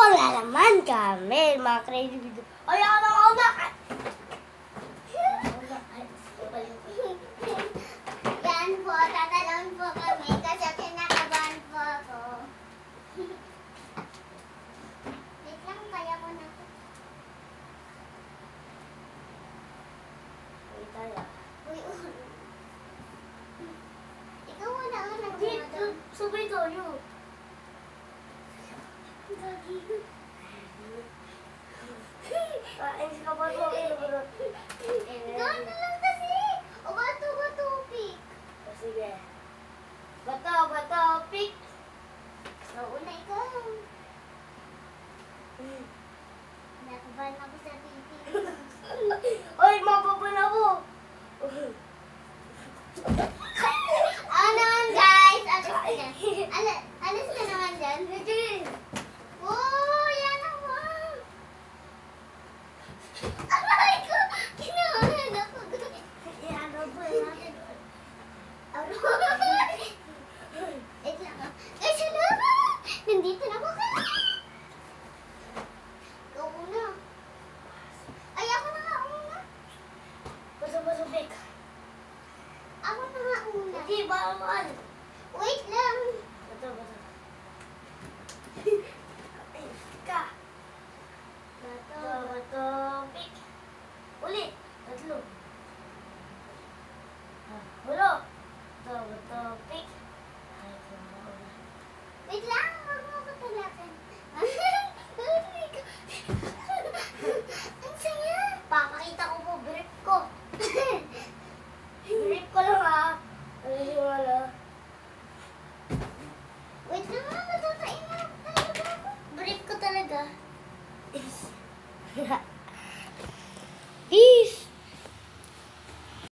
po na naman kami, mga crazy video. Ay, ako na ako bakit? Yan po, tatalon po kami kasi kinakabahan po ako. Wait lang, kaya ko na po. Wait tayo. Uy, ikaw wala ka nang Dito, sabay tayo. Gagi. Kainis ka ba ito? Ikaw na lang kasi. O bato, pick. Sige. Bato, pick. Nauna ikaw. Nakabahan ako sa TV. Ay, mababa na ako. Ano naman guys? Alas ka naman dyan. Oh, yan naman. Aray ko! Kinabahan ako. Yan, ano natin? Wait lang ah. Guys, ano? Nandito na ako. Ikaw una. Ay, ako na nga una. Baso, pick. Ako na nga una. Hindi, bawal. Wait lang. Bato. Ay, ka. Bato, pick. Uli. Tatlo. Hulo. Bato, pick. Ay, kumakauna. Wait lang. Huwag mo ko talakan. Ang saya. Papakita ko po, brief ko. Brief ko lang ha. Ano yung wala? Wait lang nga. Matatayin na talaga ako. Brief ko talaga. Peace.